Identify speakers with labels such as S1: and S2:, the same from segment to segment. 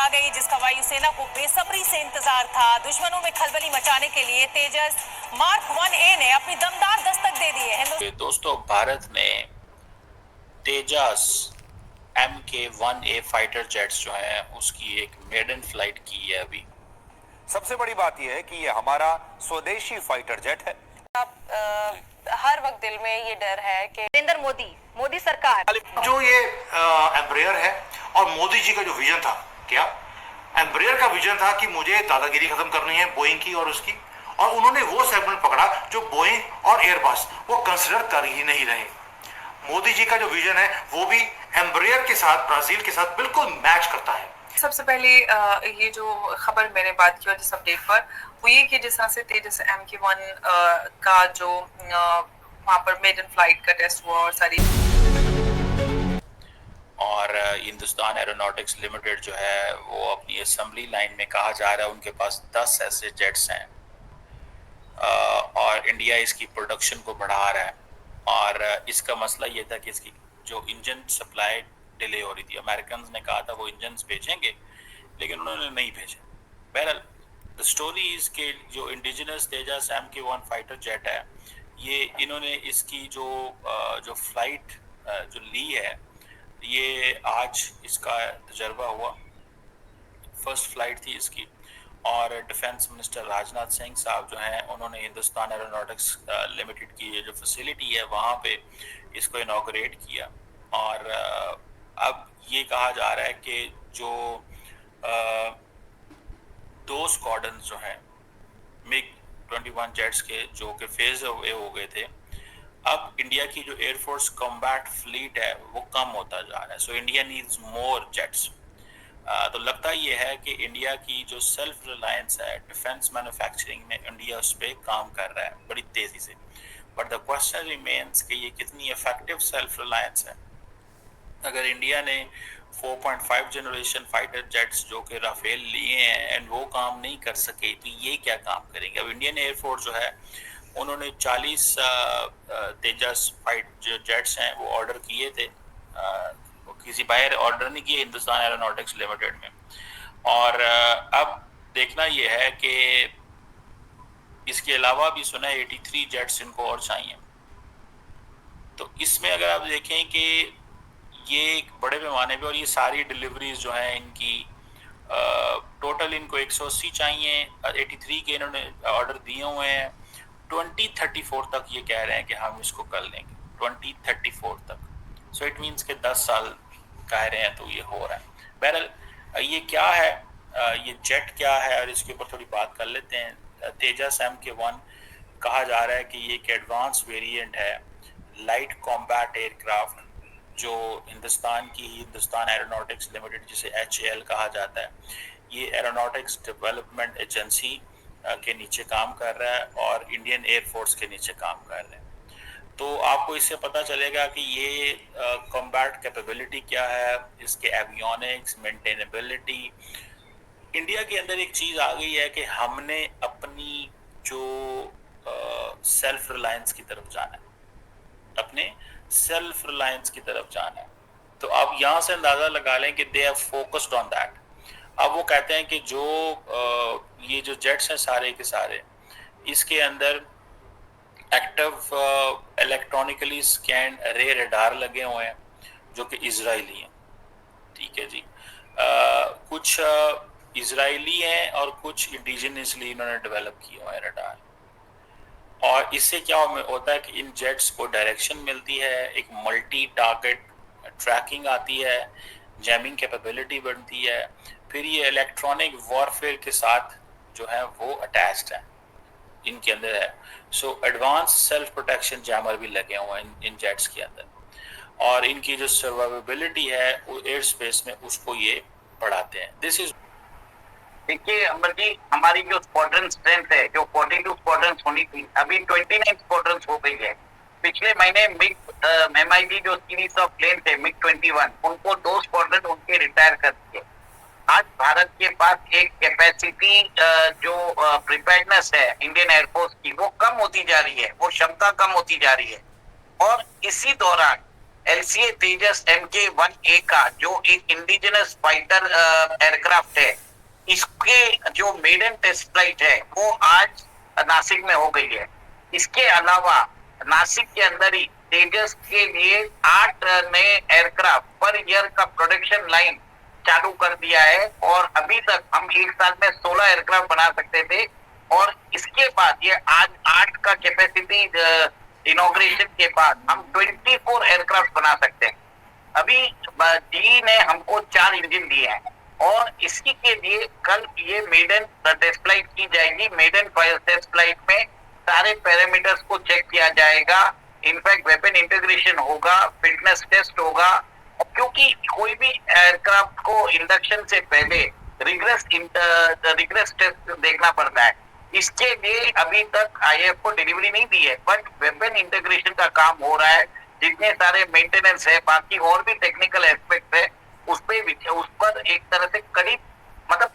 S1: आ गई जिसका वायुसेना को बेसब्री से इंतजार था। दुश्मनों में खलबली मचाने के लिए तेजस मार्क 1A ने अपनी दमदार दस्तक दे दी है।
S2: दोस्तों, भारत ने तेजस MK-1A फाइटर जेट्स जो है उसकी एक मेडन फ्लाइट की है अभी।
S3: सबसे बड़ी बात यह है कि ये हमारा स्वदेशी फाइटर जेट है।
S1: हर वक्त दिल में ये डर है कि नरेंद्र मोदी सरकार
S3: जो ये एम्ब्रेयर है और मोदी जी का जो विजन था, क्या एम्ब्रेयर का विजन था कि मुझे दादागिरी खत्म करनी है बोइंग की और उसकी, और उन्होंने वो सेगमेंट पकड़ा जो बोइंग और एयरबस वो कंसिडर कर ही नहीं रहे। मोदी जी का जो विजन है वो भी एम्ब्रेयर के साथ, ब्राजील के साथ बिल्कुल मैच करता है।
S4: सबसे पहले ये जो खबर मैंने बात की जिस अपडेट पर वो ये कि जिस तरह से तेजस MK-1 का जो वहां पर मेडन फ्लाइट का टेस्ट हुआ और सारी,
S2: और हिंदुस्तान एरोनॉटिक्स लिमिटेड जो है वो अपनी असेंबली लाइन में कहा जा रहा है उनके पास 10 ऐसे जेट्स हैं और इंडिया इसकी प्रोडक्शन को बढ़ा रहा है। और इसका मसला ये था कि इसकी जो इंजन सप्लाई डिले हो रही थी। अमेरिकन ने कहा था वो इंजन भेजेंगे लेकिन उन्होंने नहीं भेजे। बहरहाल द स्टोरी इज के जो इंडिजिनस तेजस MK-1 फाइटर जेट है ये इन्होंने इसकी जो फ्लाइट जो ली है ये आज इसका तजर्बा हुआ। फर्स्ट फ्लाइट थी इसकी और डिफेंस मिनिस्टर राजनाथ सिंह साहब जो हैं उन्होंने हिंदुस्तान एरोनॉटिक्स लिमिटेड की ये जो फैसिलिटी है वहाँ पे इसको इनॉग्रेट किया। और अब ये कहा जा रहा है कि जो दो स्क्वाड्रन जो हैं MiG-21 जेट्स के जो कि फेज अवे हो गए थे, अब इंडिया की जो एयरफोर्स कॉम्बैट फ्लीट है वो कम होता जा रहा है। So India needs more jets. तो लगता ये है कि इंडिया की जो सेल्फ रिलायंस है डिफेंस मैन्युफैक्चरिंग में, इंडिया उस पर काम कर रहा है बड़ी तेज़ी से। बट द क्वेश्चन रिमेन्स कि ये कितनी इफेक्टिव सेल्फ रिलायंस है। अगर इंडिया ने 4.5 जनरेशन फाइटर जेट्स जो कि राफेल लिए हैं एंड वो काम नहीं कर सके तो ये क्या काम करेंगे। अब इंडियन एयरफोर्स जो है उन्होंने 40 तेजस फाइट जो जेट्स हैं वो ऑर्डर किए थे, किसी बाहर ऑर्डर नहीं किए, हिंदुस्तान एरोनॉटिक्स लिमिटेड में। और अब देखना ये है कि इसके अलावा भी सुना है 83 जेट्स इनको और चाहिए। तो इसमें अगर आप देखें कि ये एक बड़े पैमाने पे और ये सारी डिलीवरीज जो हैं इनकी टोटल इनको 180 चाहिए, 83 के इन्होंने ऑर्डर दिए हुए हैं। 2034 तक ये कह रहे हैं कि हम इसको कर लेंगे, 2034 तक। सो इट मीन्स के 10 साल कह रहे हैं तो ये हो रहा है। बहरहाल ये क्या है, ये जेट क्या है और इसके ऊपर थोड़ी बात कर लेते हैं। तेजस MK-1 कहा जा रहा है कि ये एक एडवांस वेरिएंट है लाइट कॉम्बैट एयरक्राफ्ट जो हिंदुस्तान एरोनॉटिक्स लिमिटेड जिसे HAL कहा जाता है, ये एरोनॉटिक्स डेवलपमेंट एजेंसी के नीचे काम कर रहा है और इंडियन एयरफोर्स के नीचे काम कर रहा है। तो आपको इससे पता चलेगा कि ये कॉम्बैट कैपेबिलिटी क्या है, इसके एवियोनिक्स, मेंटेनेबिलिटी। इंडिया के अंदर एक चीज़ आ गई है कि हमने अपनी जो सेल्फ रिलायंस की तरफ जाना है, अपने सेल्फ रिलायंस की तरफ जाना है। तो आप यहाँ से अंदाज़ा लगा लें कि they have focused on that. अब वो कहते हैं कि जो ये जो जेट्स हैं सारे के सारे, इसके अंदर एक्टिव इलेक्ट्रॉनिकली स्कैन रे रडार लगे हुए हैं जो कि इजरायली हैं। ठीक है जी, कुछ इजरायली हैं और कुछ इंडिजिनसली इन्होंने डेवलप किए हुए हैं रडार। और इससे क्या होता है कि इन जेट्स को डायरेक्शन मिलती है, एक मल्टी टारगेट ट्रैकिंग आती है, जैमिंग कैपेबिलिटी बनती है, फिर ये इलेक्ट्रॉनिक वॉरफेयर के साथ जो है वो अटैच्ड है, इनके अंदर है। So advance self protection jammer भी लगे हुए हैं इन जेट्स के अंदर और इनकी जो सर्वाइवेबिलिटी है वो एयर स्पेस में उसको ये बढ़ाते हैं। दिस इज
S5: देखिए अमर जी, हमारी जो स्क्वाड्रन स्ट्रेंथ है जो 42 स्क्वाड्रन होनी थी अभी 29 स्क्वाड्रन हो गई है। पिछले महीने MiG जो सीरीज ऑफ प्लेन थे MiG-21 उनको 2 स्क्वाड्रन उनके रिटायर कर दिए। आज भारत के पास एक कैपेसिटी जो प्रिपेयर्डनेस है इंडियन एयरफोर्स की वो कम होती जा रही है, वो क्षमता कम होती जा रही है। और इसी दौरान LCA तेजस MK-1A का जो एक इंडिजिनस फाइटर एयरक्राफ्ट है, इसके जो मेडन टेस्ट फ्लाइट है वो आज नासिक में हो गई है। इसके अलावा नासिक के अंदर ही तेजस के लिए 8 नए एयरक्राफ्ट पर ईयर का प्रोडक्शन लाइन चालू कर दिया है और अभी तक हम एक साल में 16 एयरक्राफ्ट बना सकते थे और इसके बाद ये आज 8 का कैपेसिटी इनॉग्रेशन के बाद हम 24 एयरक्राफ्ट बना सकते हैं। अभी GE ने हमको 4 इंजन दिए हैं और इसी के लिए कल ये मेडन टेस्ट फ्लाइट की जाएगी। मेडन टेस्ट फ्लाइट में सारे पैरामीटर्स को चेक किया जाएगा, इनफैक्ट वेपन इंटीग्रेशन होगा, फिटनेस टेस्ट होगा, क्योंकि कोई भी एयरक्राफ्ट को इंडक्शन से पहले रिग्रेस टेस्ट देखना पड़ता है। इसके लिए अभी तक IAF को डिलीवरी नहीं दी है, बट वेपन इंटीग्रेशन का काम हो रहा है। जितने सारे मेंटेनेंस है, बाकी और भी टेक्निकल एस्पेक्ट है, उस पर एक तरह से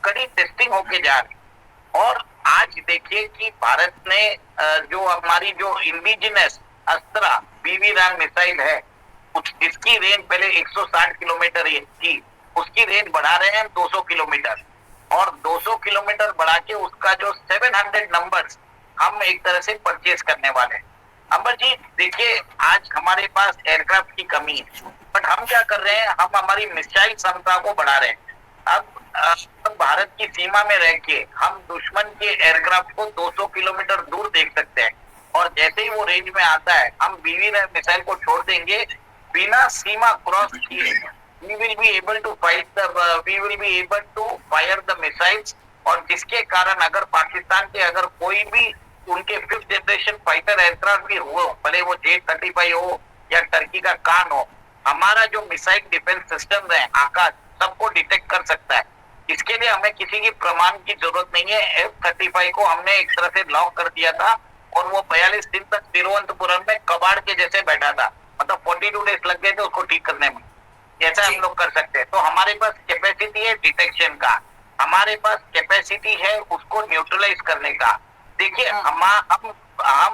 S5: कड़ी टेस्टिंग होके जा रही। और आज देखिए कि भारत ने जो हमारी जो इंडिजिनस अस्त्रा BB-RAM मिसाइल है, इसकी रेंज पहले 160 किलोमीटर थी, उसकी रेंज बढ़ा रहे हैं 200 किलोमीटर और 200 किलोमीटर बढ़ा के उसका जो 700 नंबर्स हम एक तरह से परचेज करने वाले हैं। अंबर जी देखिए, आज हमारे पास एयरक्राफ्ट की कमी है, बट हम क्या कर रहे हैं, हम हमारी मिसाइल क्षमता को बढ़ा रहे हैं। अब भारत की सीमा में रह के हम दुश्मन के एयरक्राफ्ट को 200 किलोमीटर दूर देख सकते हैं और जैसे ही वो रेंज में आता है हम BB-RAM मिसाइल को छोड़ देंगे बिना सीमा क्रॉस किए। We will be able to fire the missiles और जिसके कारण अगर पाकिस्तान के अगर कोई भी उनके 5th जनरेशन फाइटर एयरक्राफ्ट भी हो, भले वो J-35 हो या टर्की का कान हो, हमारा जो मिसाइल डिफेंस सिस्टम है आकाश सबको डिटेक्ट कर सकता है। इसके लिए हमें किसी की प्रमाण की जरूरत नहीं है। F-35 को हमने एक तरह से लॉक कर दिया था और वो 42 दिन तक तिरुवनंतपुरम में कबाड़ के जैसे बैठा था, मतलब 42 डेज लग गए थे उसको ठीक करने में। ऐसा हम लोग कर सकते हैं। तो हमारे पास कैपेसिटी है डिटेक्शन का, हमारे पास कैपेसिटी है उसको न्यूट्रलाइज करने का। देखिए हम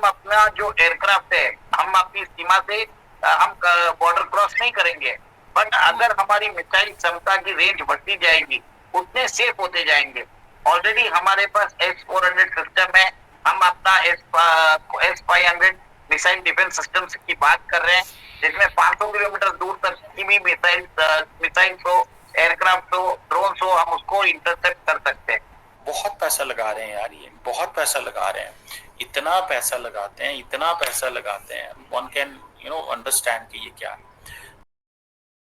S5: अपना जो एयरक्राफ्ट है, हम अपनी सीमा से हम बॉर्डर क्रॉस नहीं करेंगे, बट अगर हमारी मिसाइल क्षमता की रेंज बढ़ती जाएगी उतने सेफ होते जाएंगे। ऑलरेडी हमारे पास S-400 सिस्टम है, हम अपना S-500 मिसाइल डिफेंस सिस्टम की बात कर रहे हैं, जिसमें 500 किलोमीटर दूर तक की भी मिसाइल हो, एयरक्राफ्ट हो, ड्रोन हो, हम उसको इंटरसेप्ट कर सकते हैं।
S2: बहुत पैसा लगा रहे हैं यार, ये बहुत पैसा लगा रहे हैं। इतना पैसा लगाते हैं, वन कैन अंडरस्टैंड कि ये क्या है।